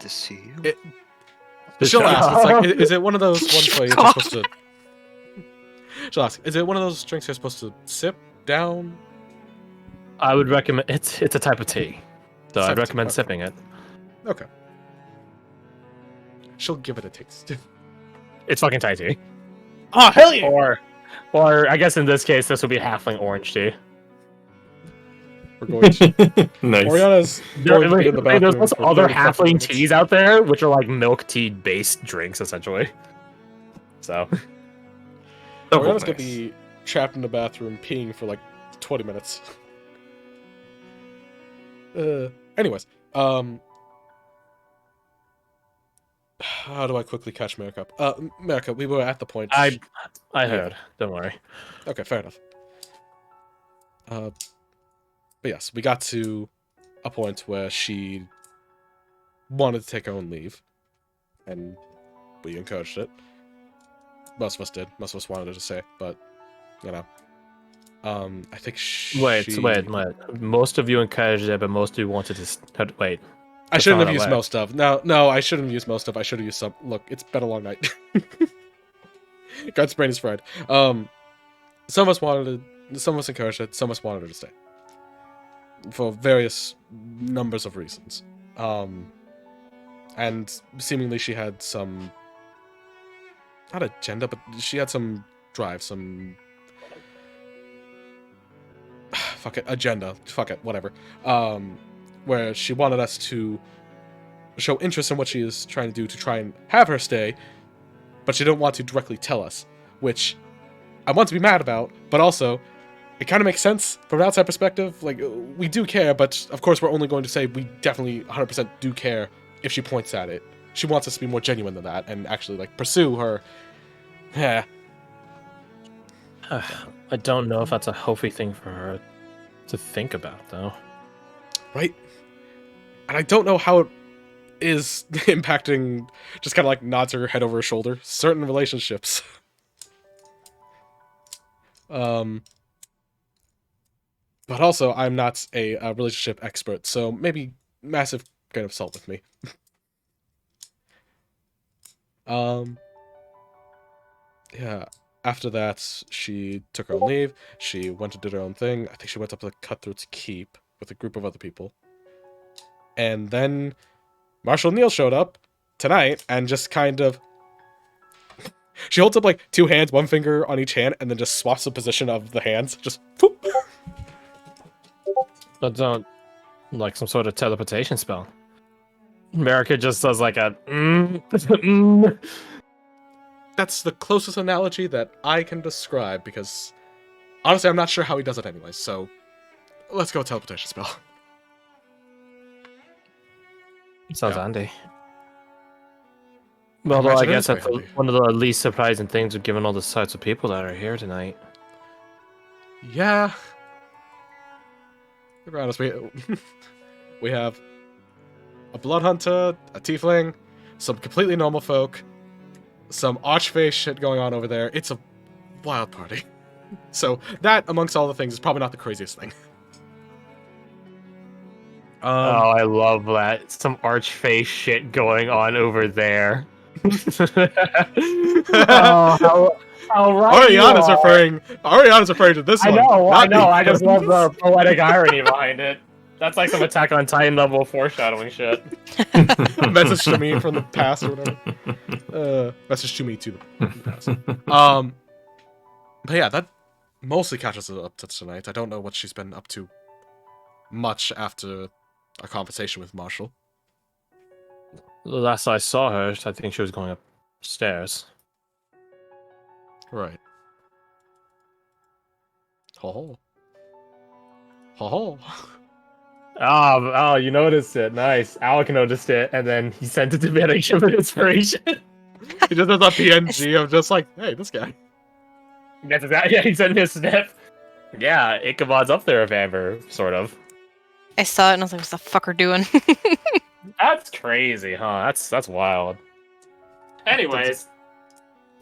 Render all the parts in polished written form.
to see you. She'll ask. It's like, is it one of those ones where you're just supposed to? She'll ask, is it one of those drinks you're supposed to sip down? I would recommend it's a type of tea, so I'd recommend sipping it. Okay. She'll give it a taste. It's fucking Thai tea. Oh hell yeah! Or I guess in this case, this would be halfling orange tea. We're going to. Nice. Oriana's going to be in the bathroom. There's also for other 35 halfling minutes. teas out there, which are like milk tea based drinks, essentially. So. Oriana's gonna be trapped in the bathroom peeing for like 20 minutes. Anyways, how do I quickly catch Merrick up? Merrick, we were at the point. I heard. Don't worry. Okay, fair enough. But yes, we got to a point where she wanted to take her own leave, and we encouraged it. Most of us did. Most of us wanted her to stay, but you know. I think Wait. Most of you encouraged it, but most of you wanted to wait. I shouldn't have used most of. No, I shouldn't have used most of. I should have used some. Look, it's been a long night. God's brain is fried. Some of us encouraged it. Some of us wanted her to stay. For various numbers of reasons. And seemingly she had some... Not agenda, but she had some drive, some... Fuck it, agenda. Fuck it, whatever. Where she wanted us to show interest in what she is trying to do to try and have her stay, but she didn't want to directly tell us, which I want to be mad about, but also it kind of makes sense from an outside perspective. Like, we do care, but of course we're only going to say we definitely 100% do care if she points at it. She wants us to be more genuine than that and actually, like, pursue her. Yeah. I don't know if that's a healthy thing for her to think about, though. Right? And I don't know how it is impacting, just kind of like nods her head over her shoulder, certain relationships. But also, I'm not a relationship expert, so maybe massive grain of salt with me. Yeah. After that, she took her own leave. She went and did her own thing. I think she went up to the Cutthroat's Keep with a group of other people. And then Marshall Neal showed up tonight and just kind of... She holds up like two hands, one finger on each hand, and then just swaps the position of the hands. Just... That's like some sort of teleportation spell. America just does like a... That's the closest analogy that I can describe, because honestly, I'm not sure how he does it anyway, so let's go with teleportation spell. Sounds handy. Well, I guess that's one of the least surprising things, given all the sorts of people that are here tonight. Yeah. To be honest, we have a blood hunter, a tiefling, some completely normal folk, some archface shit going on over there. It's a wild party. So that, amongst all the things, is probably not the craziest thing. Oh, I love that. Some archface shit going on over there. Oh, how right Ariana's referring to this one. I know. I just love the poetic irony behind it. That's like some Attack on Titan level foreshadowing shit. Message to me from the past or whatever. Message to me to the past. But yeah, that mostly catches us up to tonight. I don't know what she's been up to much after our conversation with Marshall. The last I saw her, I think she was going upstairs. Right. Ho ho. Oh, you noticed it. Nice. Alec noticed it, and then he sent it to me to give it inspiration. He just has a PNG of just like, hey, this guy. Yeah, he sent me a snip. Yeah, Ichabod's up there with Amber, sort of. I saw it and I was like, what's the fucker doing? That's crazy, huh? That's wild. Anyways.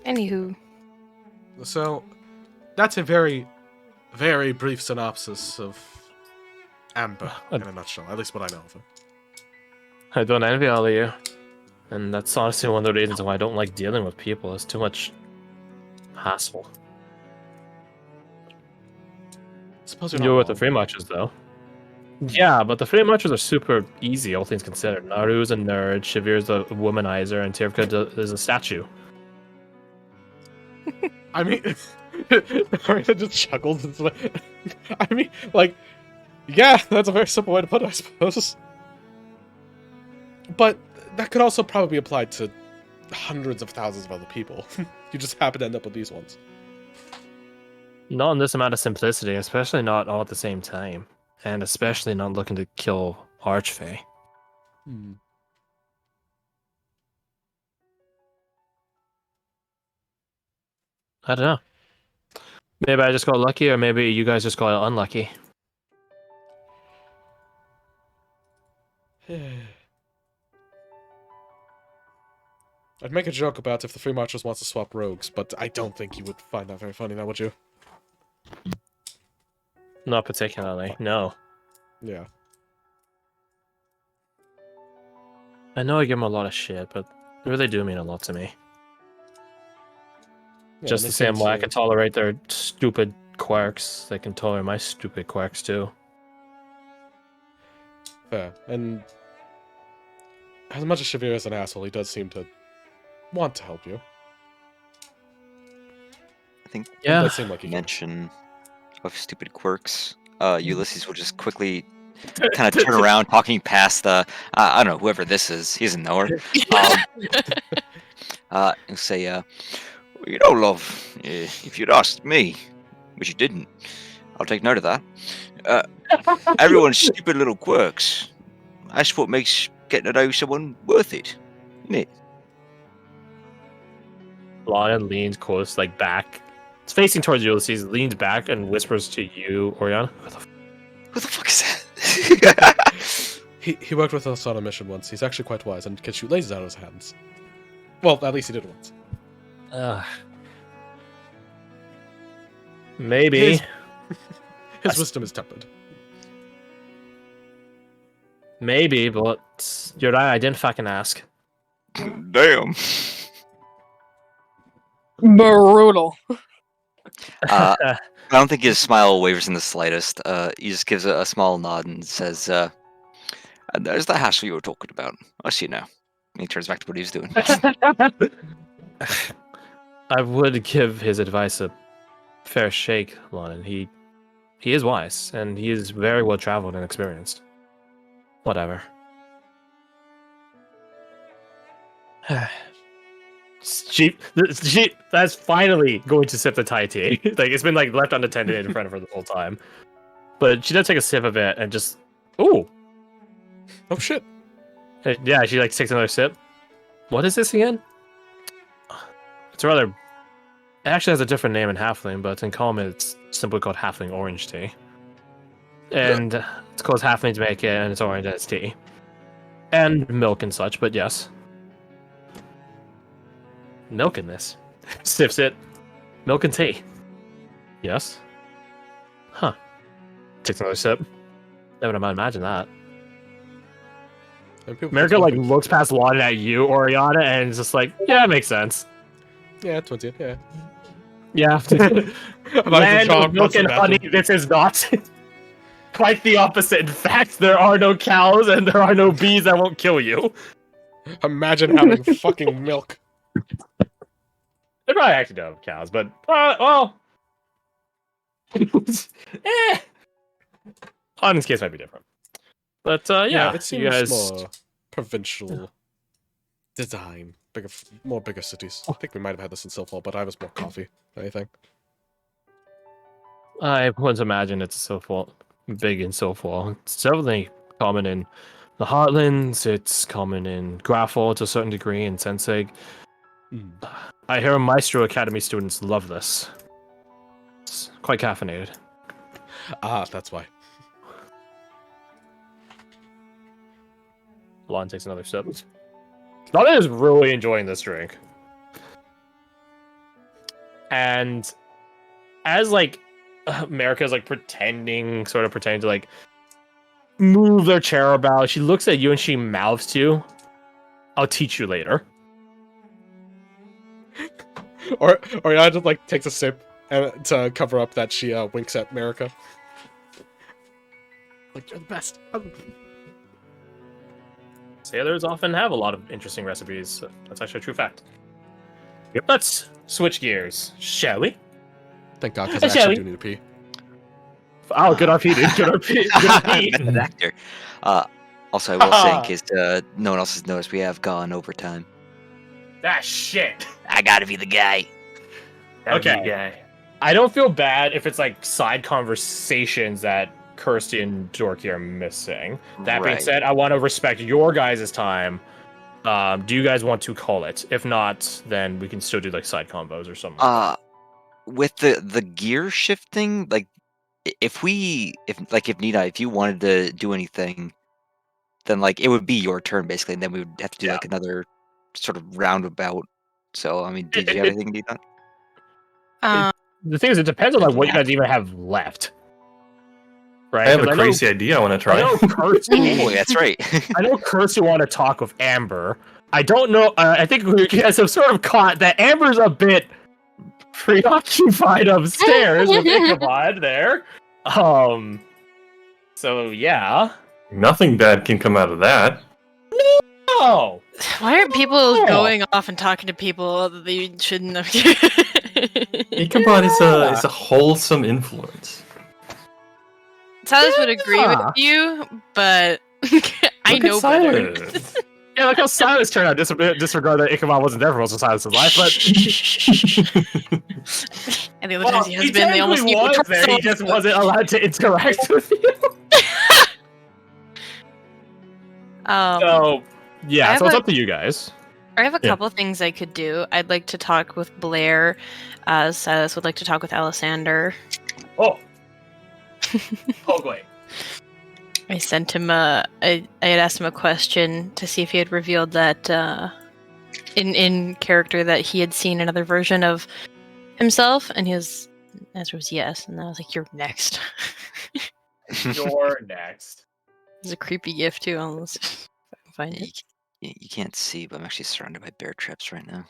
Anywho. So, that's a very, very brief synopsis of Amber, in a nutshell. At least what I know of her. I don't envy all of you. And that's honestly one of the reasons why I don't like dealing with people. It's too much hassle. Suppose you're not You're with the wrong. free marchers, though. Yeah, but the free marchers are super easy, all things considered. Naru's a nerd, Shavir's a womanizer, and Tirka is a statue. I mean, Marina just chuckled. It's like, I mean, like, yeah, that's a very simple way to put it, I suppose. But that could also probably be applied to hundreds of thousands of other people. You just happen to end up with these ones. Not in this amount of simplicity, especially not all at the same time. And especially not looking to kill Archfey. I don't know. Maybe I just got lucky, or maybe you guys just got unlucky. I'd make a joke about if the Free Marchers wants to swap rogues, but I don't think you would find that very funny now, would you? Not particularly, no. Yeah. I know I give them a lot of shit, but they really do mean a lot to me. Yeah, Just they the same seem way I to- can tolerate their stupid quirks, they can tolerate my stupid quirks too. Fair. And as much as Shavir is an asshole, he does seem to want to help you. I think It Yeah, does seem like he can. mention of stupid quirks. Ulysses will just quickly kind of turn around, talking past the I don't know whoever this is. He doesn't know her. And say, you know, love, if you'd asked me, which you didn't, I'll take note of that. Everyone's stupid little quirks. That's what makes getting to know someone worth it, isn't it? Lana leans close, like back. It's facing towards Ulysses, leans back and whispers to you, Oriana. Who the fuck is that? He worked with us on a mission once. He's actually quite wise and can shoot lasers out of his hands. Well, at least he did once. Maybe. His wisdom is tempered. Maybe, but you're right, I didn't fucking ask. Damn. Brutal. I don't think his smile wavers in the slightest. He just gives a small nod and says, there's the hassle you were talking about. I see now. And he turns back to what he was doing. I would give his advice a fair shake, Lon. He is wise, and he is very well traveled and experienced. Whatever. she that's finally going to sip the Thai tea. Like it's been like left unattended in front of her the whole time. But she does take a sip of it and just ooh. Oh shit. Yeah, she like takes another sip. What is this again? It's rather. It actually has a different name in Halfling, but in common it's simply called Halfling Orange Tea. And it's called Halflings make it, and it's orange and it's tea. And milk and such, but yes. Milk in this. Sips it. Milk and tea. Yes. Huh. Takes another sip. Never mind, imagine that. And people America like looks past Lana at you, Oriana, and it's just like, yeah, it makes sense. Yeah, twins, yeah. Yeah. I'm not Land sure, of milk and honey, this is not. Quite the opposite. In fact, there are no cows and there are no bees that won't kill you. Imagine having fucking milk. They probably actually don't have cows, but well, on this case might be different. But yeah, it seems you guys. more provincial design, more bigger cities. I think we might have had this in Silphal, but I was more coffee than anything. I wouldn't imagine it's so big in Silphal. It's definitely common in the Heartlands. It's common in Graffle to a certain degree in Sensig. I hear Maestro Academy students love this. It's quite caffeinated. Ah, that's why. Lon takes another sip. Lon is really enjoying this drink. And as like America's like pretending to like move their chair about, she looks at you and she mouths to you. I'll teach you later. Or Oriana just like takes a sip and to cover up that she winks at Marika. Like, you're the best. Sailors often have a lot of interesting recipes. That's actually a true fact. Yep. Let's switch gears, shall we? Thank God, because I Shall actually we? do need to pee. Oh, good RP, dude. Good RP. Good RP. Method actor. Also, I will say, in case no one else has noticed, we have gone overtime. Ah, shit. I gotta be the guy. Okay. Yeah. I don't feel bad if it's like side conversations that Kirsty and Dorky are missing. That being Right. said, I want to respect your guys' time. Do you guys want to call it? If not, then we can still do like side combos or something. With the gear shifting, like if Nina, if you wanted to do anything, then like it would be your turn basically, and then we would have to do like another sort of roundabout. So I mean, did you have anything, Nina? The thing is, it depends on like what you guys even have left. Right? I have a 'Cause crazy idea I want to I know try. Kirsty. Oh, that's right. I know Kirsty want to talk with Amber. I don't know. I think you guys have sort of caught that Amber's a bit preoccupied upstairs with Ichabod there. So yeah. Nothing bad can come out of that. Oh. Why aren't people Oh. going off and talking to people that they shouldn't have? Ichabod is a wholesome influence. Silas would agree Yeah. with you, but I Look know at better. Silas. Yeah, like how Silas turned out. Disregard that Ichabod wasn't there for most of Silas's life, but And the other times he has he been, they almost technically equal was there. He just wasn't allowed to interact with you. So yeah, I so have it's a- up to you guys. I have a Yeah. couple things I could do. I'd like to talk with Blair. Silas would like to talk with Alessander. Oh. Oh wait. I sent him I had asked him a question to see if he had revealed that in character that he had seen another version of himself, and his answer was yes. And then I was like, "You're next." You're next. It's a creepy gift too. I'll see if I can find it. You can't see, but I'm actually surrounded by bear traps right now.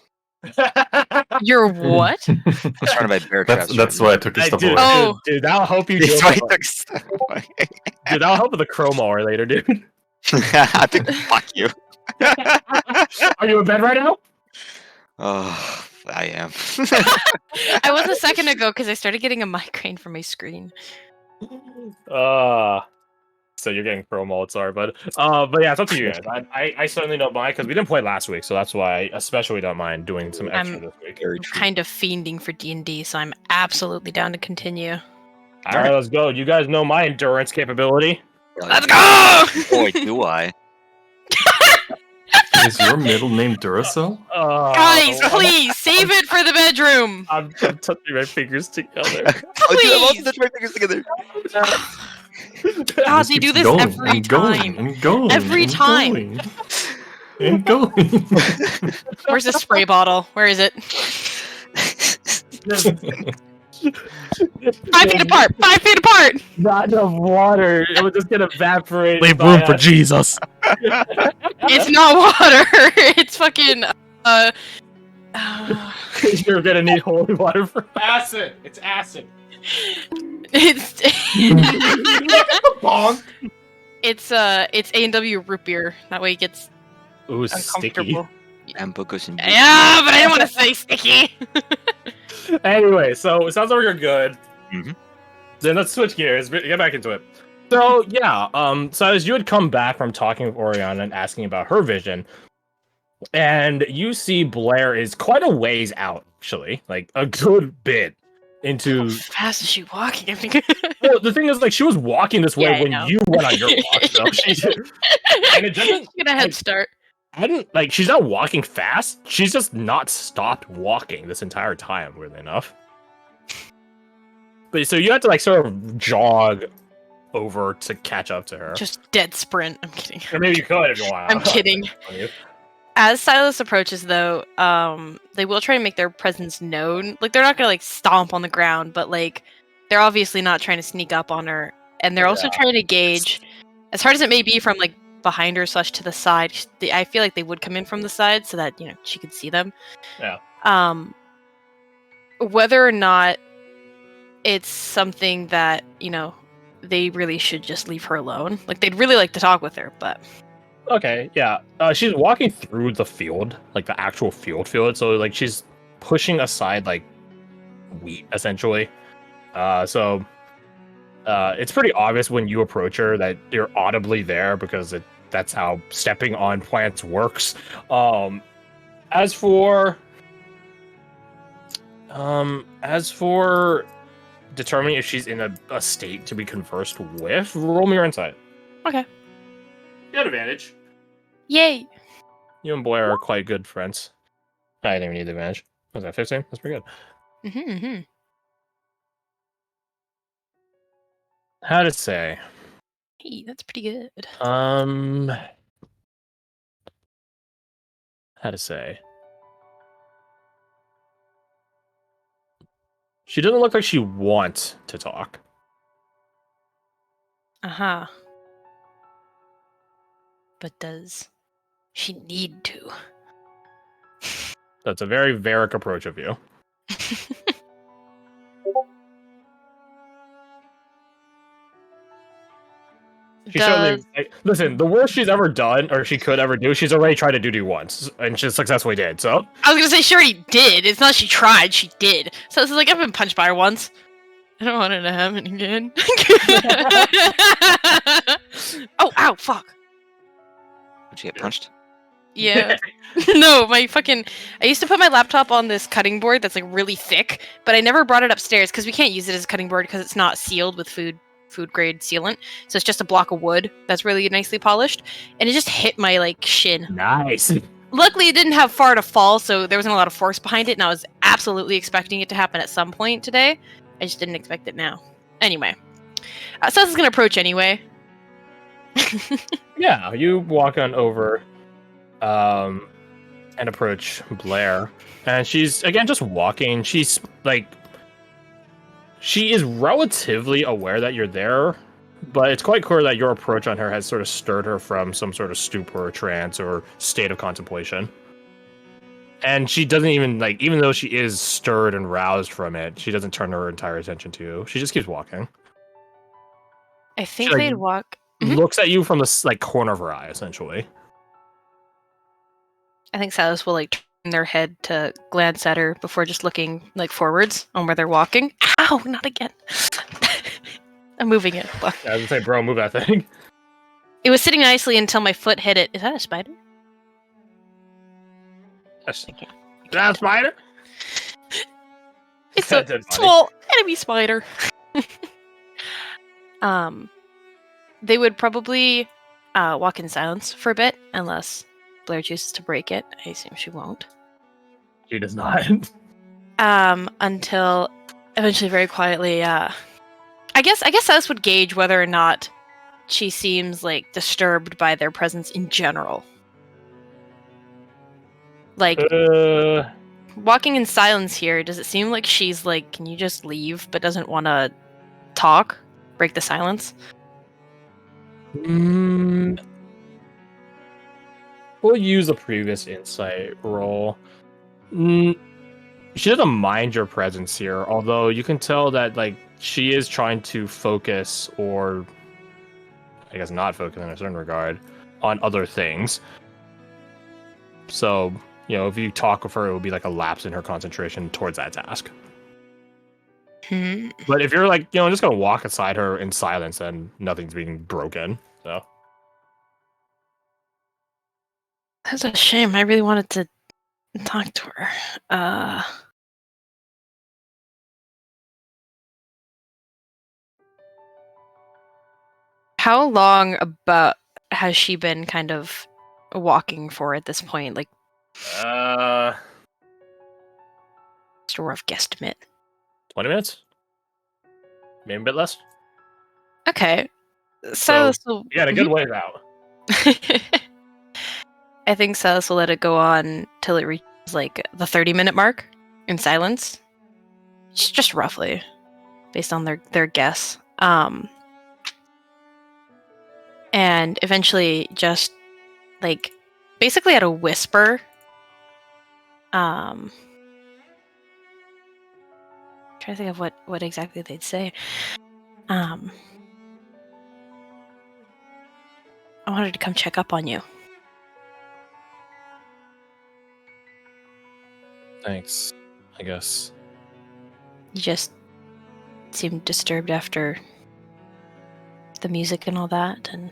You're what? I'm surrounded by bear traps. That's why I took his stuff dude, away. Oh. dude, that'll help you. That's deal why with- I took stuff away. Dude, that'll help with the chroma later, dude. I think fuck you. Are you in bed right now? Oh, I am. I was a second ago because I started getting a migraine from my screen. So you're getting chroma, sorry, but yeah, it's up to you guys. I certainly don't mind because we didn't play last week, so that's why I especially don't mind doing some extra this week. Very I'm true. kind of fiending for D&D, so I'm absolutely down to continue. All right, let's go. You guys know my endurance capability. Let's go! Boy, do I. Is your middle name Duracell? Guys, please save it for the bedroom. I'm touching my fingers together. Oh, dude, I'm also Please. touching my fingers together. God, This they do keeps this going every and going time. and going Every and time. going and going. Where's the spray bottle? Where is it? 5 feet apart. 5 feet apart. Not enough water. It would just get evaporated. Leave by room for us. Jesus. It's not water. It's fucking. You're gonna need holy water for Acid. It's acid. It's. bonk. It's A&W root beer. That way it gets Ooh, sticky. uncomfortable. And Bookus and Yeah, but I didn't want to say sticky. Anyway, so it sounds like we're good. Mhm. Then let's switch gears. Get back into it. So yeah, so as you had come back from talking with Oriana and asking about her vision, and you see Blair is quite a ways out, actually, like a good bit How into. fast is she walking? I think. Well, the thing is, like, she was walking this way Yeah, I when know. you went on your walk. So and it doesn't. Get a head like, start. I didn't like. She's not walking fast. She's just not stopped walking this entire time. Weirdly enough. But so you have to like sort of jog over to catch up to her. Just dead sprint. I'm kidding. Or maybe you could if you want. I'm kidding. As Silas approaches, though, they will try to make their presence known. Like, they're not gonna like stomp on the ground, but like, they're obviously not trying to sneak up on her, and they're also Yeah. trying to gauge, as hard as it may be from like behind her / to the side. I feel like they would come in from the side so that she could see them. Yeah. Whether or not it's something that they really should just leave her alone. Like they'd really like to talk with her, but Okay, yeah. She's walking through the field, like the actual field. So like she's pushing aside like wheat essentially. So it's pretty obvious when you approach her that you're audibly there because that's how stepping on plants works. As for determining if she's in a state to be conversed with, roll me your insight. Okay. You had advantage. Yay! You and Blair are quite good friends. I didn't even need the advantage. Was that 15? That's pretty good. Mm-hmm. How to say? Hey, that's pretty good. How to say? She doesn't look like she wants to talk. Uh-huh. But does she need to? That's a very Varric approach of you. She certainly, listen, the worst she's ever done, or she could ever do, she's already tried to do once, and she successfully did, so. I was gonna say she already did. It's not she tried, she did. So it's like I've been punched by her once. I don't want it to happen again. Oh, ow, fuck. Did you get punched? Yeah. No, I used to put my laptop on this cutting board that's like really thick, but I never brought it upstairs because we can't use it as a cutting board because it's not sealed with food grade sealant. So it's just a block of wood that's really nicely polished, and it just hit my like shin. Nice. Luckily, it didn't have far to fall, so there wasn't a lot of force behind it, and I was absolutely expecting it to happen at some point today. I just didn't expect it now. Anyway, so I was gonna approach anyway. Yeah, you walk on over, and approach Blair, and she's again just walking. She's like, she is relatively aware that you're there, but it's quite clear that your approach on her has sort of stirred her from some sort of stupor or trance or state of contemplation. And she doesn't even even though she is stirred and roused from it, she doesn't turn her entire attention to you. She just keeps walking. I think She, they'd walk. looks at you from the corner of her eye, essentially. I think Silas will turn their head to glance at her before just looking forwards on where they're walking. Ow, not again. I'm moving it. I was gonna say, bro, move that thing. It was sitting nicely until my foot hit it. Is that a spider? Is that a spider? It's That's a funny. small enemy spider. They would probably walk in silence for a bit, unless Blair chooses to break it. I assume she won't. She does not. Until eventually, very quietly, I guess Silas would gauge whether or not she seems disturbed by their presence in general. Walking in silence here, does it seem like she's can you just leave, but doesn't want to talk? Break the silence? We'll use a previous insight roll. She doesn't mind your presence here, although you can tell that she is trying to focus, or I guess not focus in a certain regard, on other things. So, if you talk with her, it will be a lapse in her concentration towards that task. But if you're just gonna walk aside her in silence, then nothing's being broken. So That's a shame. I really wanted to talk to her. How long about has she been kind of walking for at this point? just a rough guesstimate. 20 minutes, maybe a bit less. Okay. So Silas will... yeah, a good ways out. I think Silas will let it go on till it reaches the 30-minute mark in silence. Just roughly, based on their guess. and eventually just like basically at a whisper, trying to think of what exactly they'd say. I wanted to come check up on you. Thanks, I guess. You just seemed disturbed after the music and all that, and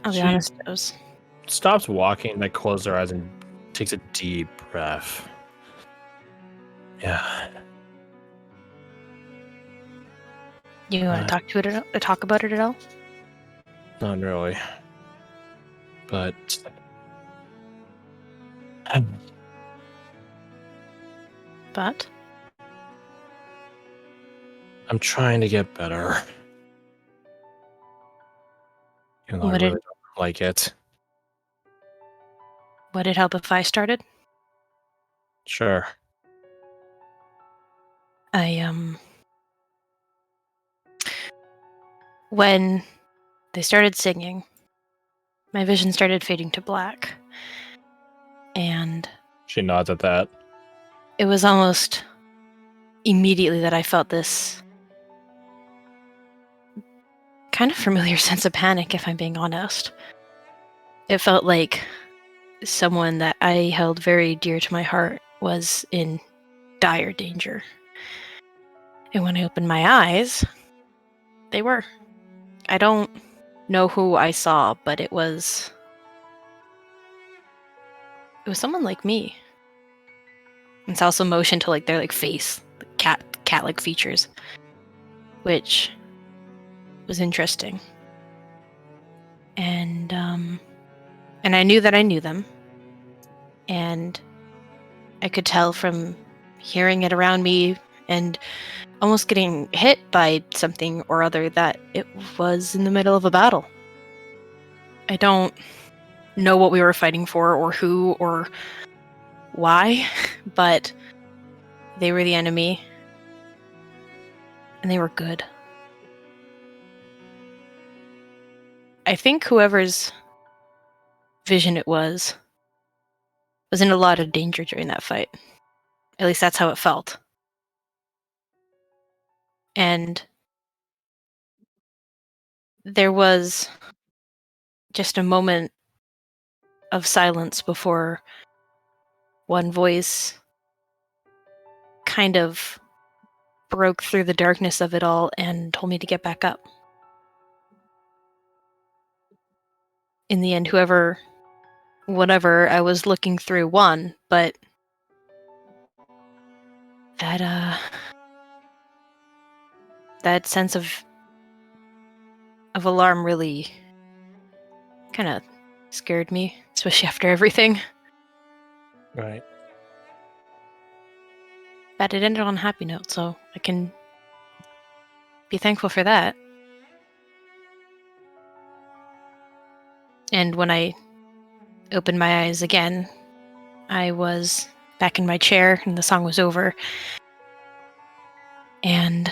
I'll be She- honest, I was Stops walking, like closes her eyes and takes a deep breath. Yeah. you want to talk about it at all? Not really. But But I'm trying to get better. Even though I What really did- don't like it. would it help if I started? Sure. When they started singing, my vision started fading to black. And She nods at that. it was almost immediately that I felt this kind of familiar sense of panic, if I'm being honest. It felt like someone that I held very dear to my heart was in dire danger. And when I opened my eyes, they were. I don't know who I saw, but it was someone like me. And it's also motion to like their like face, cat like features, which was interesting. And I knew that I knew them, and I could tell from hearing it around me and almost getting hit by something or other that it was in the middle of a battle. I don't know what we were fighting for or who or why, but they were the enemy, and they were good. I think whoever's vision it was in a lot of danger during that fight. At least that's how it felt. And there was just a moment of silence before one voice kind of broke through the darkness of it all and told me to get back up. In the end, whatever I was looking through won, but that sense of alarm really kind of scared me, especially after everything. Right. But it ended on a happy note, so I can be thankful for that. And when I opened my eyes again, I was back in my chair and the song was over. And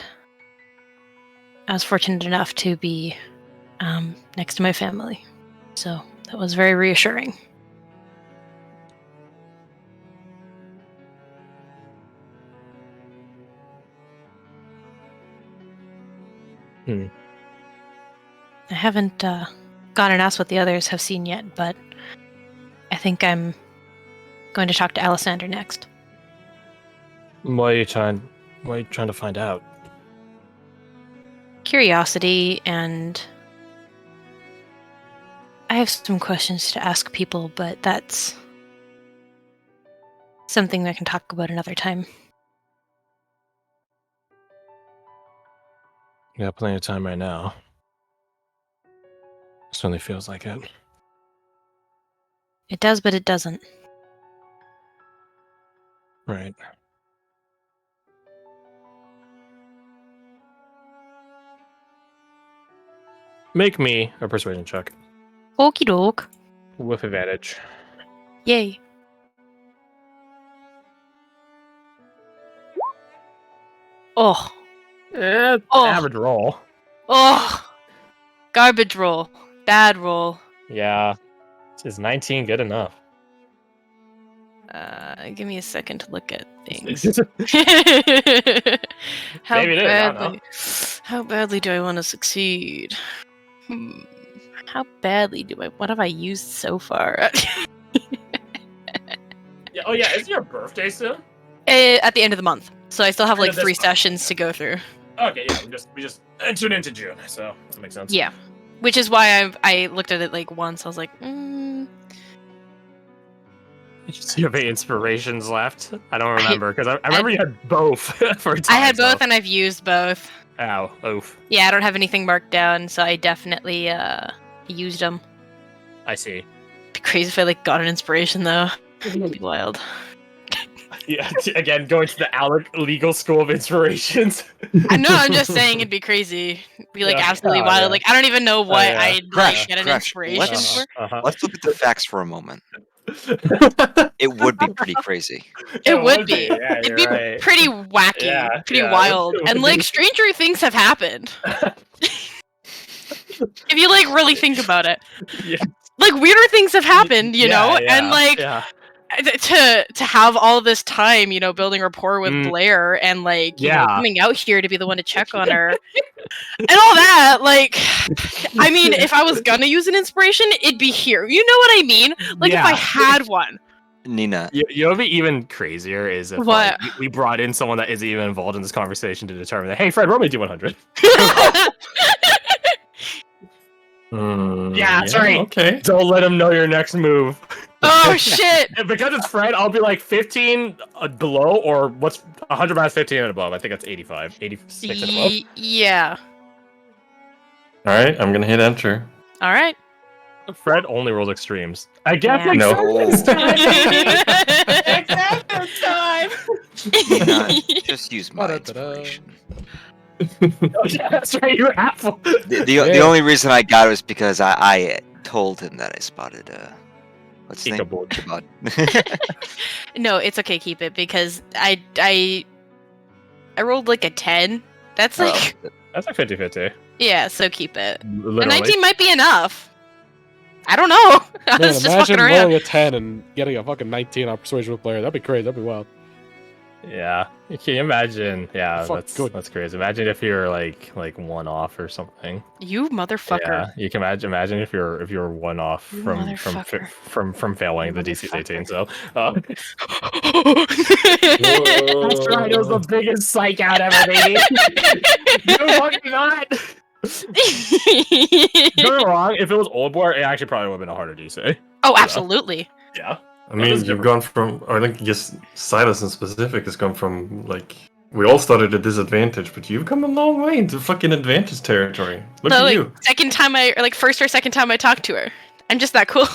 I was fortunate enough to be next to my family. So that was very reassuring. I haven't gone and asked what the others have seen yet, but I think I'm going to talk to Alessander next. What are you trying to find out? Curiosity, and I have some questions to ask people, but that's something I can talk about another time. You got plenty of time right now. Certainly feels like it. It does, but it doesn't. Right. Make me a persuasion check Okie doke. with advantage. Yay. Oh. Oh. Average roll. Oh. Garbage roll. Bad roll. Yeah. Is 19 good enough? Give me a second to look at things. how Maybe it is, I don't know. badly? How badly do I want to succeed? How badly do I? What have I used so far? Yeah, oh yeah, isn't your birthday soon? At the end of the month, so I still have End like of this 3 month. sessions to go through. Okay, yeah, we just entered into June, so that makes sense. Yeah, which is why I looked at it like once. I was like, You have any inspirations left? I don't remember because I remember you had both for a time. I had both, and I've used both. Ow, oof. Yeah, I don't have anything marked down, so I definitely used them. I see. Be crazy if I like got an inspiration though. It'd be wild. Yeah, again, going to the Alec Legal School of Inspirations. I know. I'm just saying it'd be crazy. Be like Yeah. absolutely Oh, wild. yeah. Like I don't even know what yeah. I'd Crash, like get an Crash, inspiration let's- for. Let's look at the facts for a moment. It would be pretty crazy. It would be. Yeah, It'd you're be right. pretty wacky, Yeah, pretty yeah, wild, it would and like be. stranger things have happened. If you like really think about it, Yeah. like weirder things have happened, you know, and like yeah. to have all this time, you know, building rapport with Mm. Blair and like you know Yeah. coming out here to be the one to check on her and all that. Like, I mean, if I was gonna use an inspiration, it'd be here. You know what I mean? Like if I Yeah. had one. Nina, You know what'd be even crazier is if What? like, we brought in someone that isn't even involved in this conversation to determine that, hey, Fred, roll me D100. Yeah, that's right. Okay. Don't let him know your next move. Oh shit! And because it's Fred, I'll be like 15 below, or what's 100 minus 15 and above? I think that's 85. 86 and above. Yeah. All right, I'm gonna hit enter. All right. Fred only rolls extremes. I guess Yeah. No. acceptance time! Nina, just use my Ba-da-da-da. inspiration. Oh, yeah, that's right, you're Apple. The only reason I got it was because I told him that I spotted what's his name? Ichabod. Ichabod. No, it's okay. Keep it because I rolled like a 10. That's like That's like 50-50. yeah. So keep it. A Literally. 19 might be enough. I don't know. I Man, was just imagine fucking around. rolling a 10 and getting a fucking 19 on persuasion with Blair. That'd be crazy. That'd be wild. Yeah. Can you imagine? Yeah, Fuck, that's good. that's crazy. Imagine if you're like one off or something. You motherfucker. Yeah, you can imagine if you're one off You from motherfucker. from failing the DC's 18. So Whoa. that's right. It was the biggest psych out ever, baby. You fucking not. Don't get me wrong. If it was old boy, it actually probably would have been a harder DC. Oh, absolutely. Yeah. I mean, That's you've different. gone from, or I think just Silas in specific has gone from like we all started at disadvantage, but you've come a long way into fucking advantage territory. Look So, at like, you. second time or like first or second time I talked to her. I'm just that cool.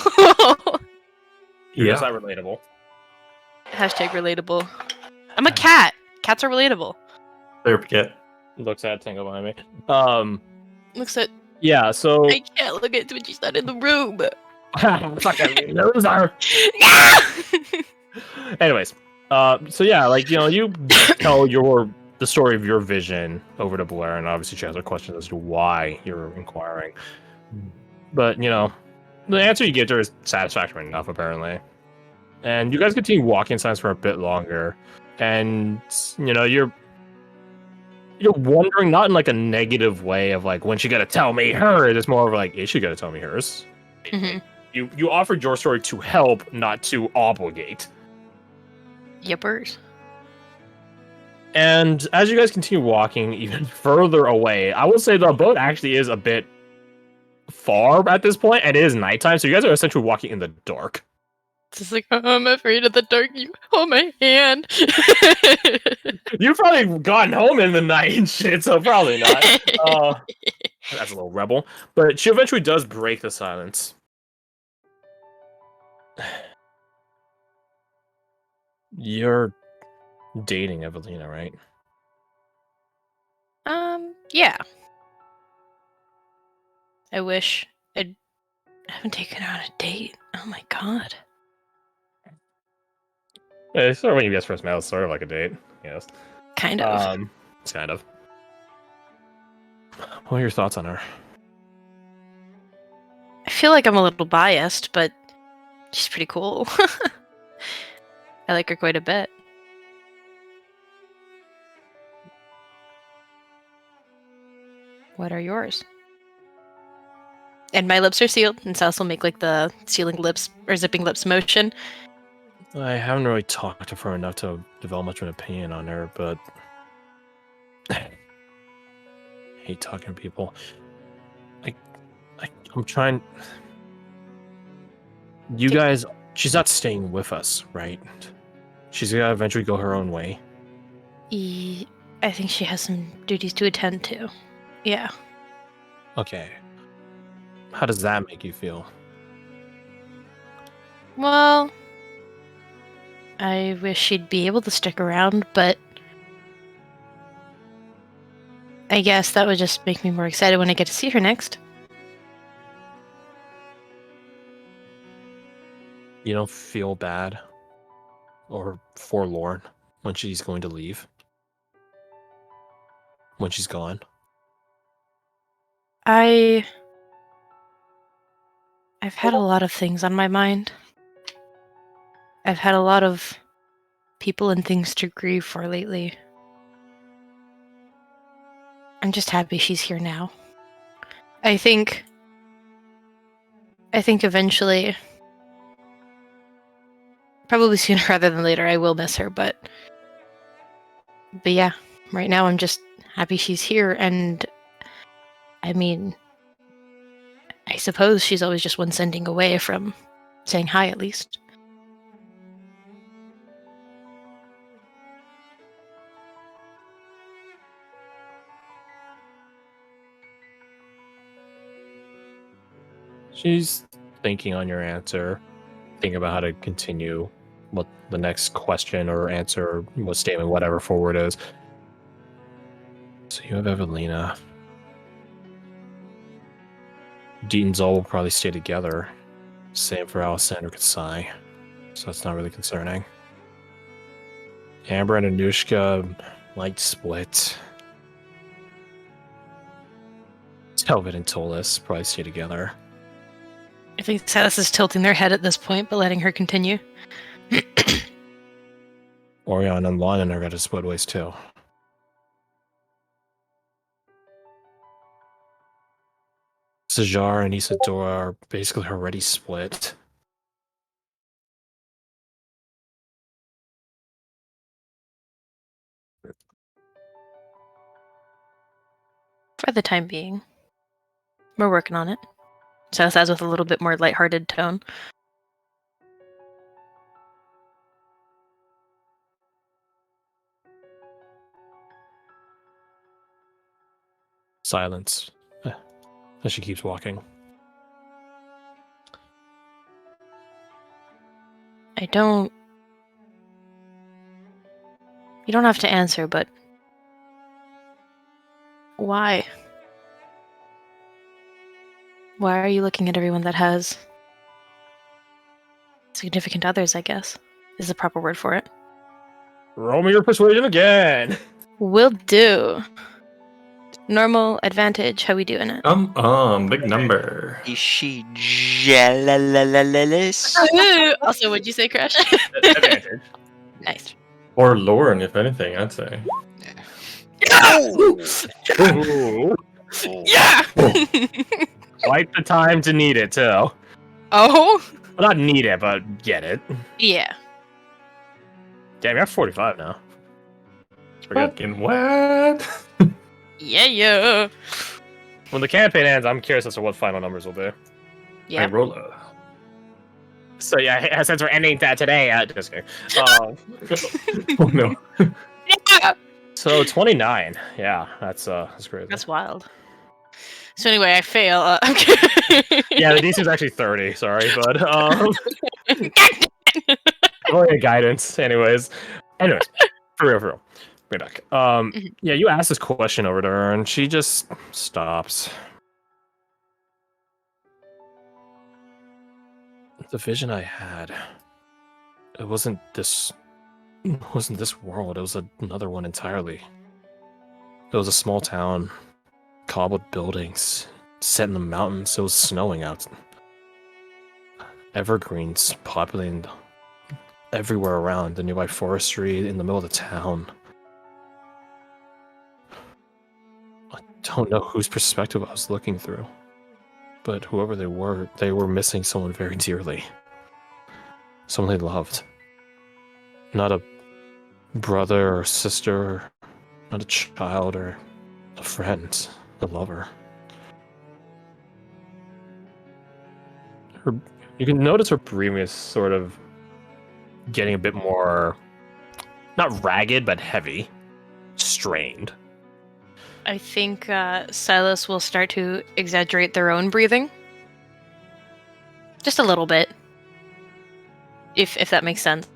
You're Yeah. just that relatable. Hashtag relatable. I'm a cat. Cats are relatable. There, cat. Looks at Tango behind me. Looks at Yeah. So I can't look at when she's not in the room. fucking loser. Yeah! Anyways, so yeah, like you tell the story of your vision over to Blair, and obviously she has a question as to why you're inquiring. But the answer you get to her is satisfactory enough, apparently. And you guys continue walking in silence for a bit longer, and you're wondering, not in like a negative way of like when she gonna tell me hers. It's more of like, is she gonna tell me hers? Mhm. You offered your story to help, not to obligate. Yippers. And as you guys continue walking even further away, I will say the boat actually is a bit far at this point, and it is nighttime, so you guys are essentially walking in the dark. It's just like, oh, I'm afraid of the dark. You hold my hand. You've probably gotten home in the night and shit, so probably not. That's a little rebel. But she eventually does break the silence. You're dating Evelina, right? Yeah. I wish I haven't taken her on a date. Oh my god. It's sort of when you guys first met, it's sort of like a date. Yes. Kind of. It's kind of. What are your thoughts on her? I feel like I'm a little biased, but she's pretty cool. I like her quite a bit. What are yours? And my lips are sealed, and South will make like the sealing lips or zipping lips motion. I haven't really talked to her enough to develop much of an opinion on her, but I hate talking to people. I'm trying. You guys, she's not staying with us, right? She's gonna eventually go her own way. I think she has some duties to attend to. Yeah. Okay. How does that make you feel? Well, I wish she'd be able to stick around, but I guess that would just make me more excited when I get to see her next. You don't feel bad or forlorn when she's going to leave? When she's gone? I've had a lot of things on my mind. I've had a lot of people and things to grieve for lately. I'm just happy she's here now. I think eventually, probably sooner rather than later, I will miss her, but yeah, right now I'm just happy she's here, and I mean, I suppose she's always just one sending away from saying hi, at least. She's thinking on your answer, thinking about how to continue what the next question or answer or what statement, whatever forward is. So you have Evelina. Deaton's all will probably stay together. Same for Alessandra Kasai. So that's not really concerning. Amber and Anushka might split. Telvin and Tolis probably stay together. I think Satis is tilting their head at this point, but letting her continue. Orion and Lon are going to split ways too. Sajar and Isadora are basically already split. For the time being. We're working on it. So says with a little bit more lighthearted tone. Silence. As she keeps walking. You don't have to answer, but why? Why are you looking at everyone that has significant others, I guess, is the proper word for it. Roll me your persuasion again! Will do. Normal, advantage, how we doing it? Big number. Is she jealous? Also, what'd you say, Crash? Advantage. Nice. Or Lauren, if anything, I'd say. Ooh. Yeah! Quite the time to need it, too. Oh? Well, not need it, but get it. Yeah. Damn, you're at 45 now. It's pretty good. Fucking what? Yeah. When the campaign ends, I'm curious as to what final numbers will be. Yeah. I roll a... So yeah, since we're ending that today, just kidding. Oh no. Yeah. So 29. Yeah, that's crazy. That's wild. So anyway, I fail. I'm kidding. Yeah, the DC is actually 30. Sorry, but only a guidance. Anyways, for real. Bring it back. Yeah, you asked this question over to her, and she just stops. The vision I had, it wasn't this world. It was another one entirely. It was a small town, cobbled buildings, set in the mountains. It was snowing out. evergreens populating everywhere around, the nearby forestry, in the middle of the town. I don't know whose perspective I was looking through, but whoever they were missing someone very dearly. Someone they loved. Not a brother or sister, not a child or a friend, a lover. You can notice her breathing is sort of getting a bit more, not ragged, but heavy, strained. I think Silas will start to exaggerate their own breathing. Just a little bit. If that makes sense.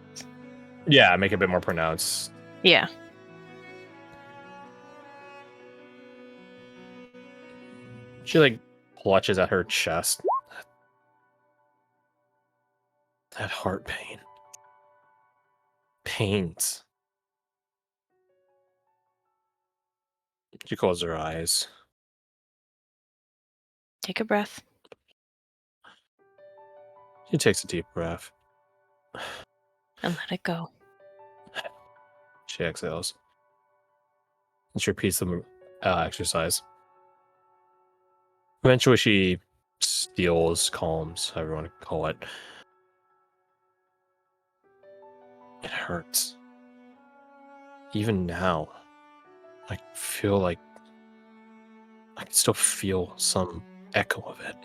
Yeah, make it a bit more pronounced. Yeah. She like clutches at her chest. That heart pain. Pains. She closes her eyes. Take a breath. She takes a deep breath. And let it go. She exhales. And she repeats the exercise. Eventually, she steals, calms, however you want to call it. It hurts. Even now, I feel like I can still feel some echo of it.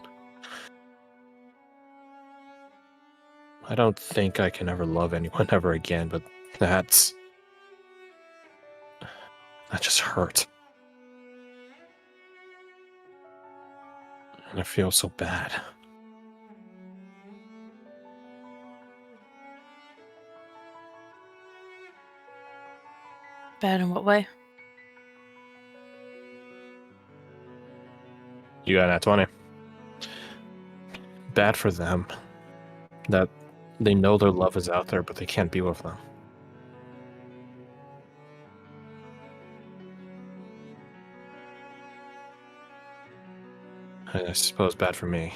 I don't think I can ever love anyone ever again, but that just hurt. And I feel so bad. Bad in what way? You got that 20. Bad for them. That they know their love is out there, but they can't be with them. And I suppose bad for me.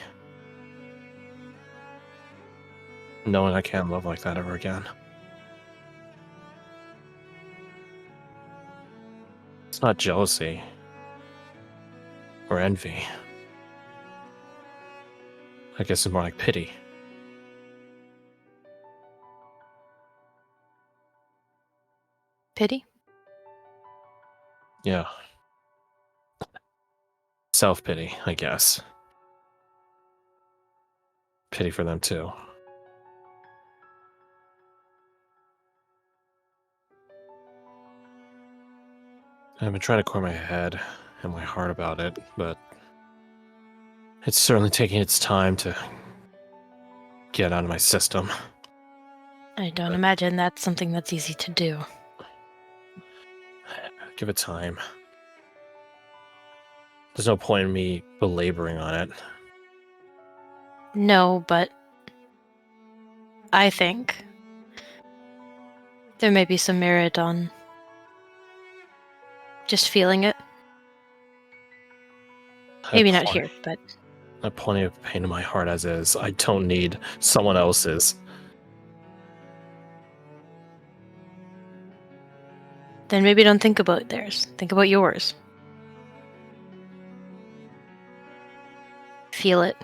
Knowing I can't love like that ever again. It's not jealousy or envy. I guess it's more like pity. Pity? Yeah. Self-pity, I guess. Pity for them too. I've been trying to clear my head and my heart about it, but it's certainly taking its time to get out of my system. I don't imagine that's something that's easy to do. Give it time. There's no point in me belaboring on it. No, but I think there may be some merit on just feeling it. Maybe not here, but I have plenty of pain in my heart as is. I don't need someone else's. then maybe don't think about theirs. Think about yours. Feel it.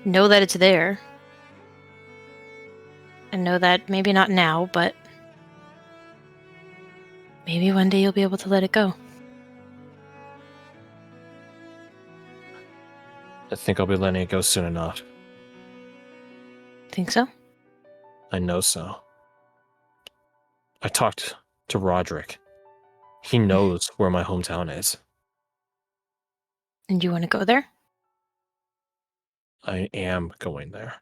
Know that it's there. And know that maybe not now, but maybe one day you'll be able to let it go. I think I'll be letting it go soon enough. Think so? I know so. I talked to Roderick. He knows where my hometown is. And you want to go there? I am going there.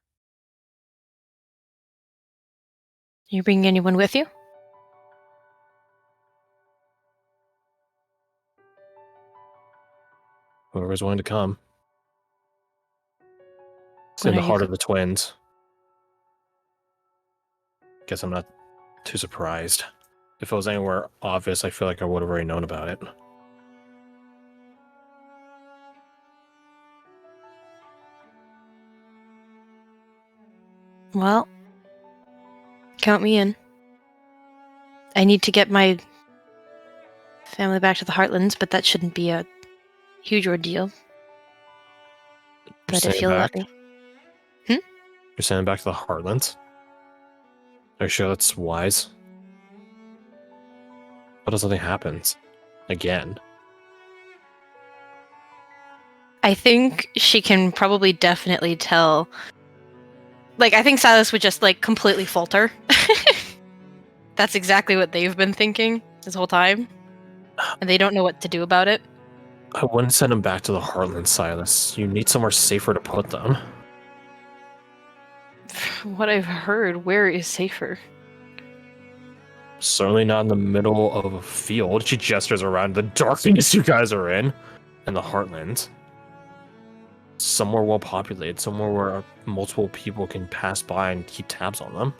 You bringing anyone with you? Whoever's willing to come. It's When in the are you heart co- of the twins. Guess I'm not too surprised. If it was anywhere obvious, I feel like I would have already known about it. Well, count me in. I need to get my family back to the Heartlands, but that shouldn't be a huge ordeal. But if sending you'll back? let me. You're sending back to the Heartlands? Are you sure that's wise? What if something happens? Again? I think she can probably definitely tell. Like, I think Silas would just, like, completely falter. That's exactly what they've been thinking this whole time. And they don't know what to do about it. I wouldn't send them back to the Heartlands, Silas. You need somewhere safer to put them. From what I've heard, where is safer? Certainly not in the middle of a field. She gestures around the darkness you guys are in the Heartlands. Somewhere well populated, somewhere where multiple people can pass by and keep tabs on them.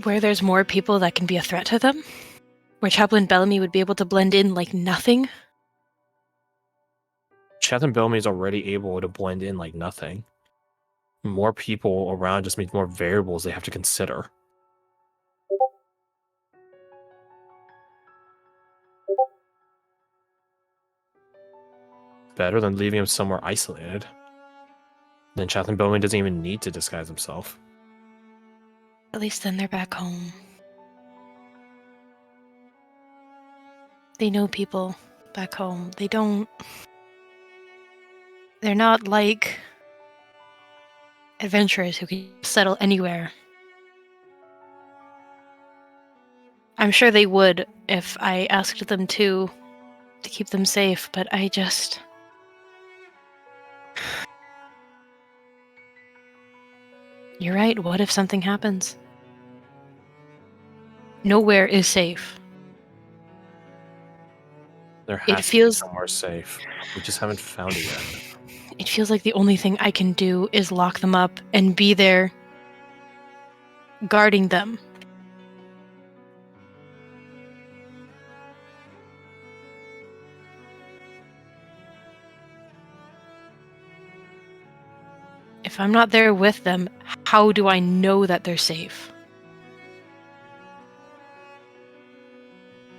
Where there's more people that can be a threat to them? Where Chaplain Bellamy would be able to blend in like nothing? Chaplain Bellamy is already able to blend in like nothing. More people around just means more variables they have to consider. Better than leaving him somewhere isolated. Then Chaplain Bellamy doesn't even need to disguise himself. At least then they're back home. They know people back home. They don't... They're not like adventurers who can settle anywhere. I'm sure they would if I asked them to keep them safe, but I just... You're right, what if something happens? Nowhere is safe. There It has to be feels- somewhere safe. We just haven't found it yet. It feels like the only thing I can do is lock them up and be there guarding them. If I'm not there with them, how do I know that they're safe?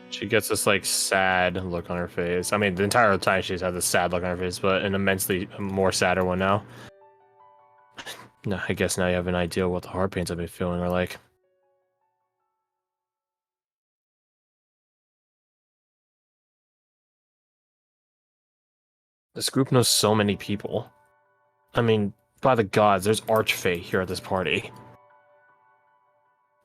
She gets this like sad look on her face. I mean, the entire time she's had this sad look on her face, but an immensely more sadder one now. No, I guess now you have an idea what the heart pains I've been feeling are like. This group knows so many people. I mean, by the gods, there's Archfey here at this party.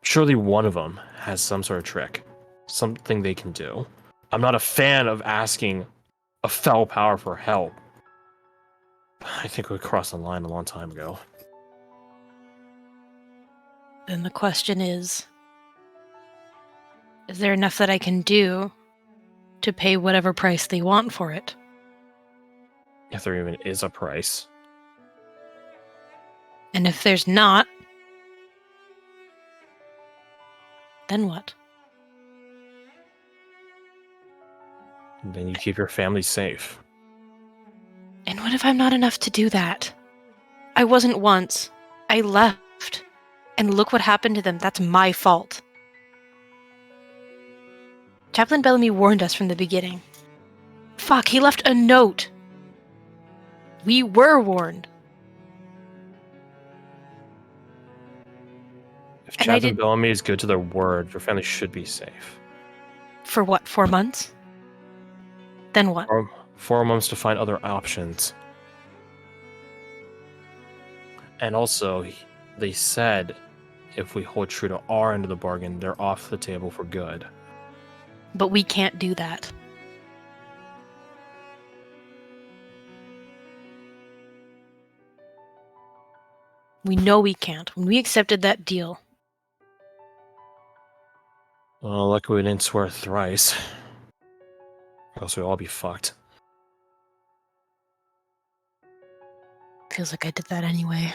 Surely one of them has some sort of trick. Something they can do. I'm not a fan of asking a fell power for help. I think we crossed the line a long time ago. Then the question is there enough that I can do to pay whatever price they want for it? If there even is a price. And if there's not, then what? Then you keep your family safe. And what if I'm not enough to do that? I wasn't once. I left. And look what happened to them. That's my fault. Chaplain Bellamy warned us from the beginning. Fuck, he left a note. We were warned. If And I Chaplain did- Bellamy is good to their word, your family should be safe. For what, 4 months? Then what? Or 4 months to find other options. And also, they said if we hold true to our end of the bargain, they're off the table for good. But we can't do that. We know we can't. When we accepted that deal, Well, luckily we didn't swear thrice. Or else we'd all be fucked. feels like I did that anyway.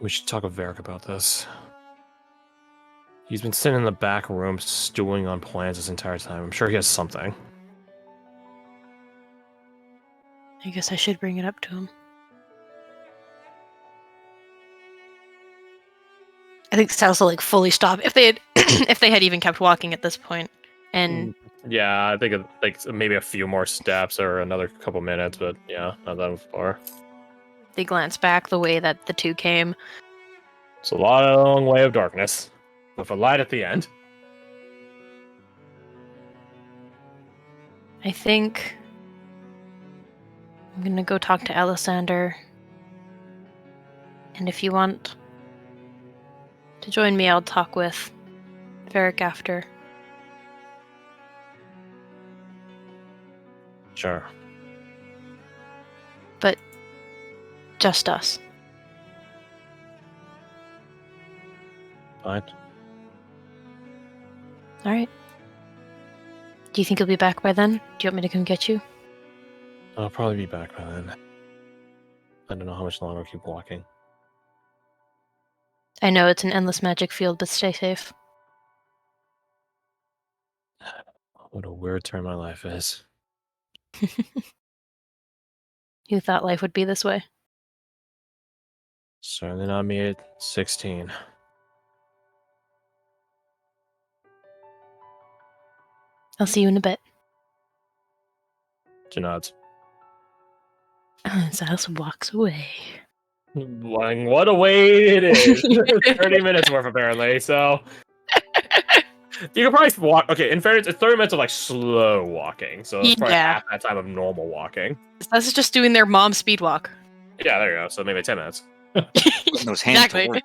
We should talk with Varric about this. He's been sitting in the back room stewing on plans this entire time. I'm sure he has something. I guess I should bring it up to him. I think Salsa like fully stopped if they had if they had even kept walking at this point. And Yeah, I think like maybe a few more steps or another couple minutes, but yeah, not that far. they glance back the way that the two came. It's a long way of darkness with a light at the end. I think I'm gonna go talk to Alessander. And if you want to join me, I'll talk with Varric after. Sure. But just us. Fine. Alright. Do you think you'll be back by then? Do you want me to come get you? I'll probably be back by then. I don't know how much longer I'll keep walking. I know it's an endless magic field, but stay safe. What a weird turn my life is. You thought life would be this way? Certainly not me at 16. I'll see you in a bit. Janods. Salsa walks away. What a way it is. 30 minutes worth, apparently, so... You can probably walk... Okay, in fairness, it's 30 minutes of, like, slow walking, so it's probably Yeah. half that time of normal walking. This is just doing their mom speed walk. Yeah, there you go, so maybe 10 minutes. Putting those hands to Exactly. work.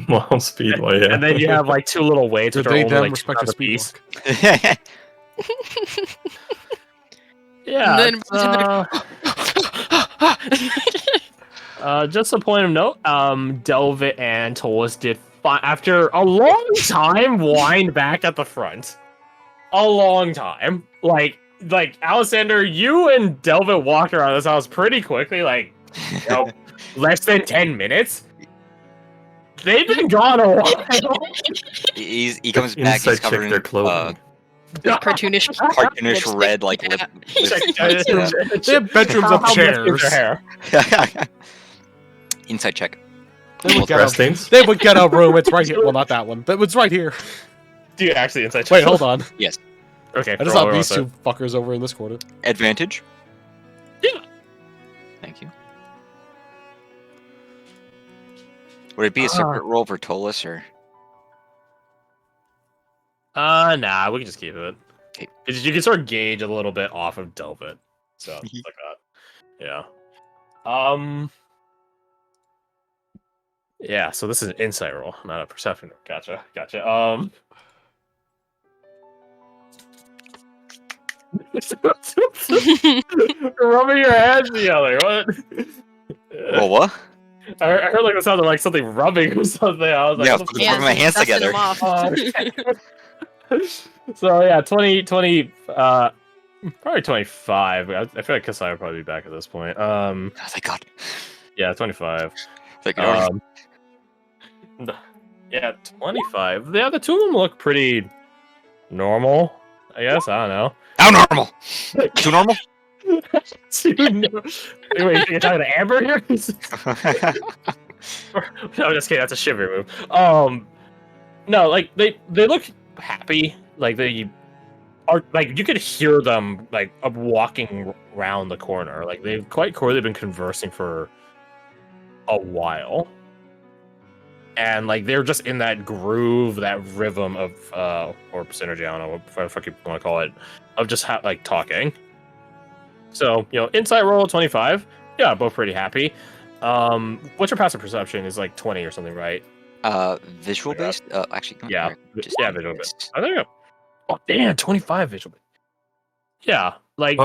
Mom Speedway, yeah. And then you have, like, two little weights, The which are day only, them like, respect a 2 speed piece. walk. Yeah, And just a point of note, Delvit and Tolis did after a long time wind back at the front. A long time. Like Alexander, you and Delvit walked around this house pretty quickly, like, you know, less than 10 minutes. They've been gone a while. He comes back. He's Inside covered check in their clothing. cartoonish, cartoonish red like lip. They have bedrooms of How messy is chairs. their hair? Inside check. They would, Breast get stains? they would get a room. It's right here. Well, not that one, but it's right here. Do you actually inside check? Wait, hold on. Yes. Okay, I just roll saw these with two fuckers over in this corner. Advantage. Yeah. Thank you. Would it be a separate roll for Tolis or? Nah, we can just keep it. Okay. You can sort of gauge a little bit off of Delvit. So, it's like that. Yeah. Yeah, so this is an insight roll, not a perception roll. Gotcha. Rubbing your hands together. What? Well, what? I heard like the sound of like something rubbing or something. I was like, Yeah, what the fucking rubbing my hands dusting together. them off. So yeah, 20, probably 25. I feel like Kasai would probably be back at this point. Oh, thank God. Yeah, 25. Thank God. Yeah, 25. Yeah, the two of them look pretty normal, I guess. I don't know. How normal? Too normal? Wait, you're talking to Amber here? No, just kidding. That's a shiver move. No, like they look happy. Like they are like you could hear them like walking around the corner. Like they've quite clearly been conversing for a while, and like they're just in that groove, that rhythm of or synergy. I don't know what the fuck you want to call it, of just like talking. So, you know, insight roll 25. Yeah, both pretty happy. What's your passive perception? Is like 20 or something, right? Visual based? Actually, no, Yeah, just yeah, visual based. Oh, there you go. Oh, damn, 25 visual based. Yeah, like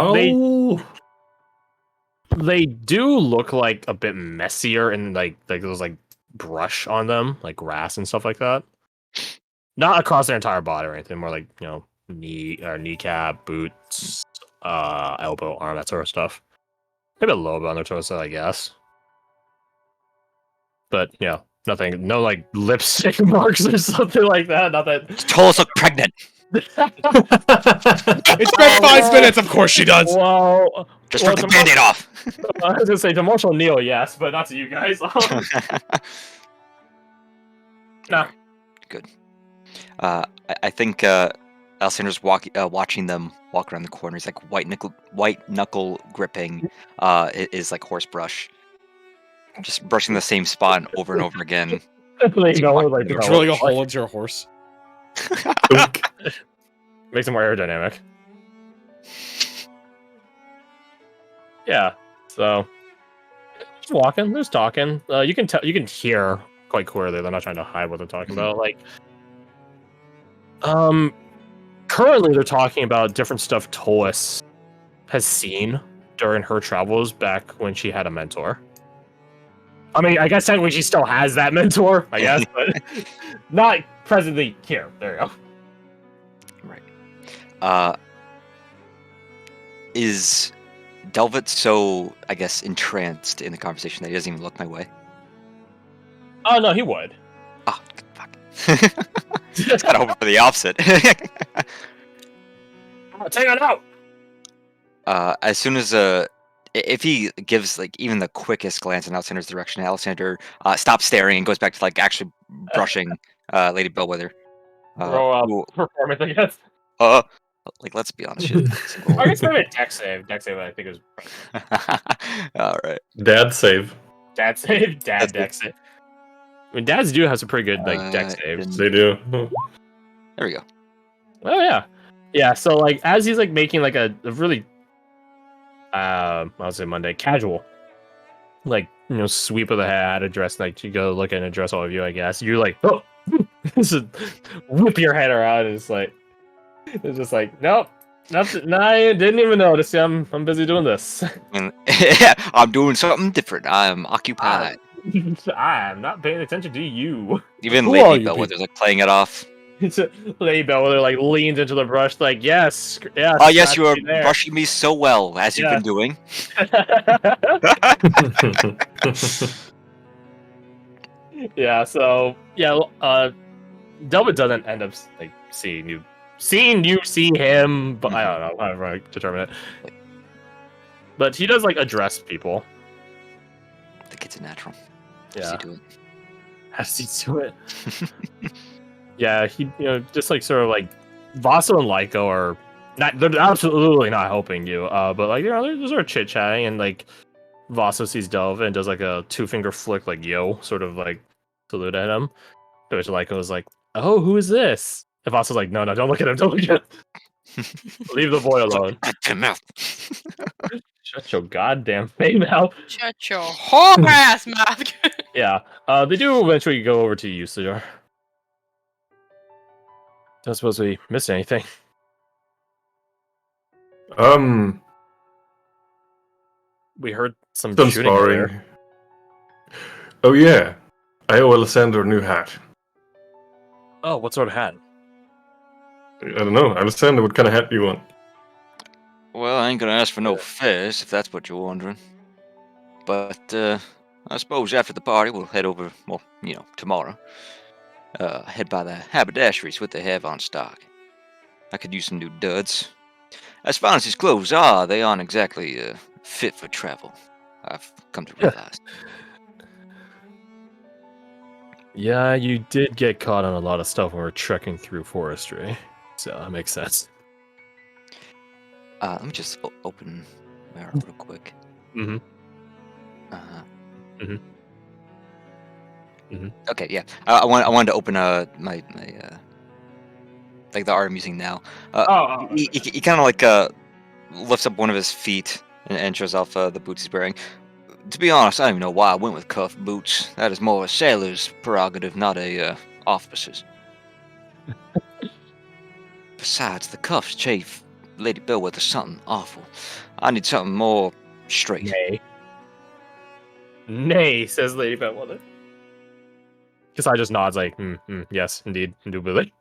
they do look like a bit messier and like those like brush on them, like grass and stuff like that. Not across their entire body or anything. More like, you know, kneecap, boots, elbow, arm, that sort of stuff. Maybe a little bit on their torso, I guess. But yeah, nothing. No like lipstick marks or something like that. Not that. Tolis look pregnant. It's been 5 minutes. Of course she does. Well, Just rip the band-aid off. I was gonna say to Marshall Neal, yes, but not to you guys. Nah. Good. I think Alexander's watching them walk around the corner. He's like white knuckle gripping is like horse brush, just brushing the same spot over and over again. Like, you know, like, You're no, drilling a like, hole into your horse. Oink. makes it more aerodynamic. Yeah. So just walking, just talking. You can tell, you can hear quite clearly they're not trying to hide what they're talking about. Like, currently they're talking about different stuff Toas has seen during her travels back when she had a mentor. I mean, I guess technically she still has that mentor, I guess, but not presently here. There you go. Right. Is Delvet so, I guess, entranced in the conversation that he doesn't even look my way? Oh no, he would. Oh, fuck. It's kind of hoping for the opposite. Take it out. As soon as if he gives like even the quickest glance in Alexander's direction, Alexander stops staring and goes back to like actually brushing Lady Bellwether. Throw performance, I guess. Like let's be honest. Shit. I guess maybe a deck save. Deck save, I think it was. All right. Dad save. Dad save. Dad That's deck save. I mean, dads do have some pretty good like deck saves. They do. There we go. Oh yeah, yeah. So like, as he's like making like a really, I'll say Monday casual, like sweep of the hat, address like you go look and address all of you. I guess you're like, oh, just whip your head around. And it's just like, nope, nothing. No, I didn't even notice. I'm busy doing this. I'm doing something different. I'm occupied. I'm not paying attention to you. Even Who are Lady you Bellwether's like playing it off. Lady Bellwether like leans into the brush, like, yes. Oh yes, you are me there." brushing me so well as you've been doing. Yeah. So yeah, Delvin doesn't end up like seeing you see him, but I don't know how to determine it. But he does like address people. The kid's a natural. Yeah. How does he do it? How does he do it? Yeah, he just like sort of like Vaso and Lyko are not, they're absolutely not helping you. But like they're sort of chit chatting, and like Vaso sees Delva and does like a 2-finger flick, like yo, sort of like salute at him. To which Lyko is like, "Oh, who is this?" And Vaso's like, "No, don't look at him, don't look at him. Leave the boy alone." Shut your goddamn face mouth. Shut your whole ass mouth. Yeah, they do eventually go over to you, Sajar. Don't suppose we missed anything. We heard some shooting sparring. earlier. Oh yeah, I owe Alessandro a new hat. Oh, what sort of hat? I don't know, Alessandro, what kind of hat do you want? Well, I ain't gonna ask for no fares if that's what you're wondering. But I suppose after the party we'll head over. Well, tomorrow. Head by the haberdasheries what they have on stock. I could use some new duds. As fine as his clothes are, they aren't exactly fit for travel. I've come to realize. Yeah, you did get caught on a lot of stuff when we were trekking through forestry, so that makes sense. Let me just open my art real quick. Mm-hmm. Okay, yeah. I wanted to open my like the art I'm using now. He kind of like lifts up one of his feet and shows off the boots he's wearing. To be honest, I don't even know why I went with cuff boots. That is more a sailor's prerogative, not a officer's. Besides, the cuffs chafe Lady Bellwether something awful. I need something more straight. Nay, says Lady Bellwether. Kasai just nods like, yes, indeed, indubitably.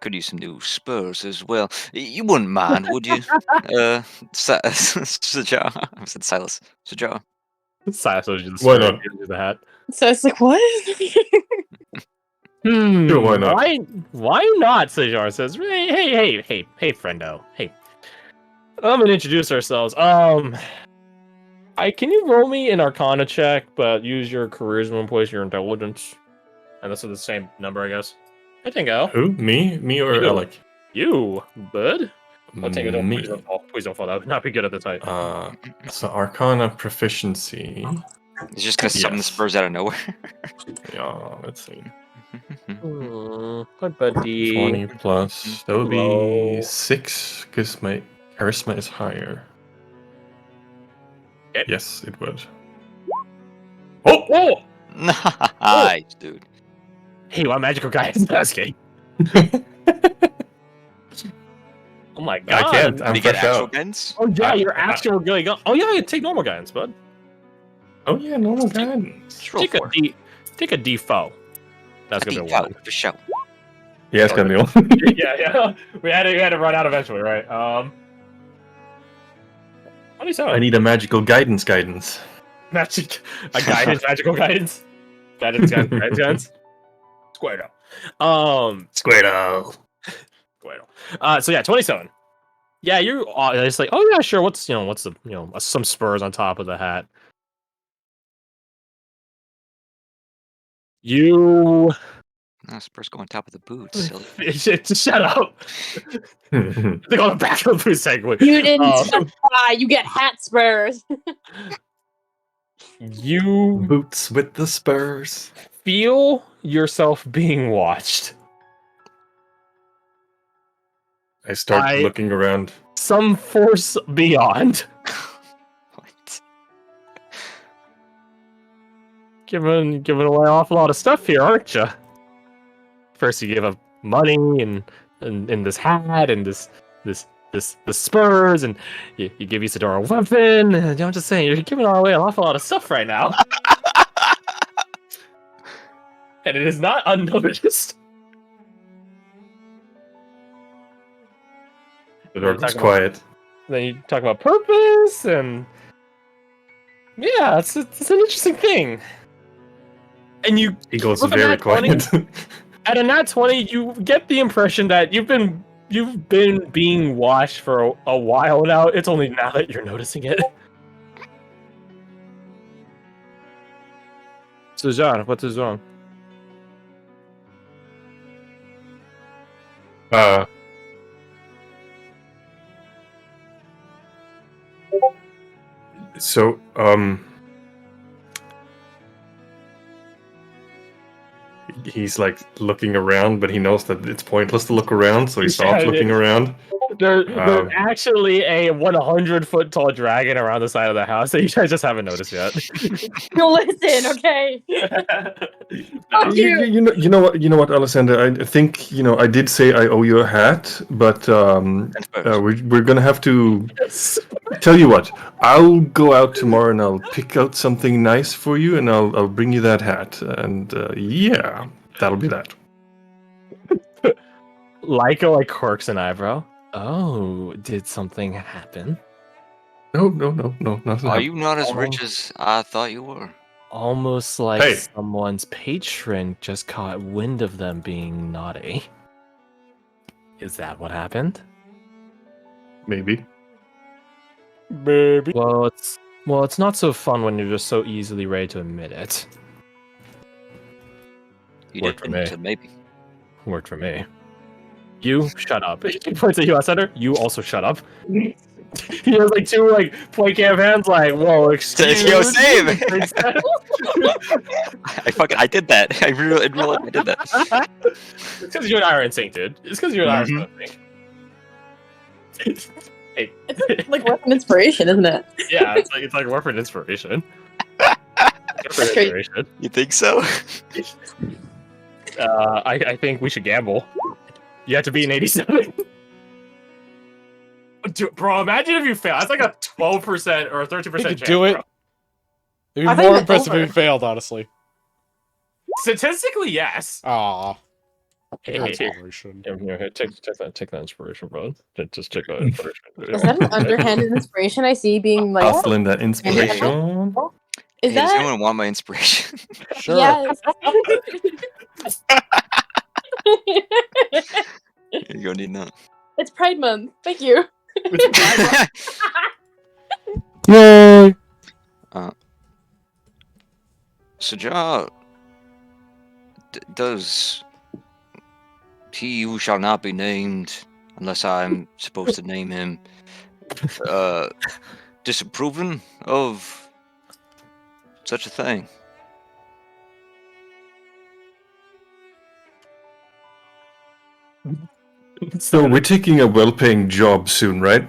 Could use some new spurs as well. You wouldn't mind, would you? Sajar. I said Silas. Sajar. Silas shows you the Why spirit, not? gives you the hat. So it's like, what? Sure, why not? Why not? Sajar says, hey, friendo. Hey. I'm gonna introduce ourselves. Can you roll me an Arcana check, but use your charisma in place of your intelligence? And that's the same number, I guess. Hey, Tango. Who? Me? Me or You. Alec? You, bud. Oh, Tango, don't, Me. please don't fall. That would not be good at the type. So Arcana proficiency. It's just gonna summon the Yes. spurs out of nowhere. Yeah, let's see. Hi, buddy. 20 plus. That would Low. be 6, because my charisma is higher. Okay. Yes, it would. Oh! Whoa! Nice, dude. Hey, what magical guy is asking? Oh my god. I can't. Did I'm you get fresh actual out. guns? Oh yeah, I- you're actual really go. Oh yeah, you take normal guidance, bud. Oh yeah, normal guidance. Just roll Take a for it. D. Take a D4. That's gonna be a one. For show. Yeah, it's gonna be one. Yeah. We had to run out eventually, right? 27. I need a magical guidance. magic. A guidance, magical guidance. Guidance. Squirtle. Squirtle. Squirtle. So yeah, 27. Yeah, you're it's like, oh yeah, sure. What's the some spurs on top of the hat. You No, spurs go on top of the boots. Silly. shut up. They go on the back of the boot segue. You didn't. You get hat spurs. You Boots with the spurs. feel yourself being watched. I start looking around. Some force beyond. What? Giving away an awful lot of stuff here, aren't you? First you give up money and this hat and this the spurs and you give Isadora a weapon. And I'm just saying, you're giving away an awful lot of stuff right now. And it is not unnoticed. The door goes quiet. Then you talk about purpose and yeah, it's an interesting thing. And you He goes Look at very that 20. quiet. at a nat 20, you get the impression that you've been being watched for a while now. It's only now that you're noticing it. So John, what is wrong? So, he's like looking around, but he knows that it's pointless to look around, so he stops Yeah, looking around. There's actually a 100-foot tall dragon around the side of the house that you guys just haven't noticed yet. Listen, okay. Fuck you. You know what, Alessandra? I think I did say I owe you a hat, but we're gonna have to tell you what. I'll go out tomorrow and I'll pick out something nice for you, and I'll bring you that hat, and yeah, that'll be that. Lyko like quirks an eyebrow. Oh, did something happen? No, nothing. Are you not as rich as I thought you were? Almost like Hey. someone's patron just caught wind of them being naughty. Is that what happened? Maybe. Baby. Well, it's not so fun when you're just so easily ready to admit it. You Worked for me. so maybe. Worked for me. You shut up. He points at you, Center. You also shut up. He has like two play cam hands. Like, whoa, excuse Yo, me. save! I did that. In real life, I did that. It's because you and I are in sync, dude. It's because you and I are in sync. Hey. It's like worth an inspiration, isn't it? Yeah, it's like work for an inspiration. You think so? I think we should gamble. You have to be an 87. Bro, imagine if you fail. That's like a 12% or a 13% You chance. could do it. Bro. It'd I be think more it's impressive over. if you failed, honestly. Statistically, yes. Aw. Hey, Inspiration. here, take that inspiration, bro. Just take that inspiration. Is that an underhanded inspiration I see being like? Hustling that inspiration. Is Hey, does that? anyone want my inspiration? Sure. Yes. You're gonna need none. It's Pride Month. Thank you. Yay! Sajar, does he who shall not be named, unless I'm supposed to name him, disapproving of such a thing? So we're taking a well-paying job soon, right?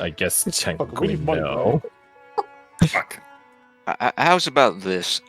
I guess Fuck, we technically need money, no. Fuck. How's about this?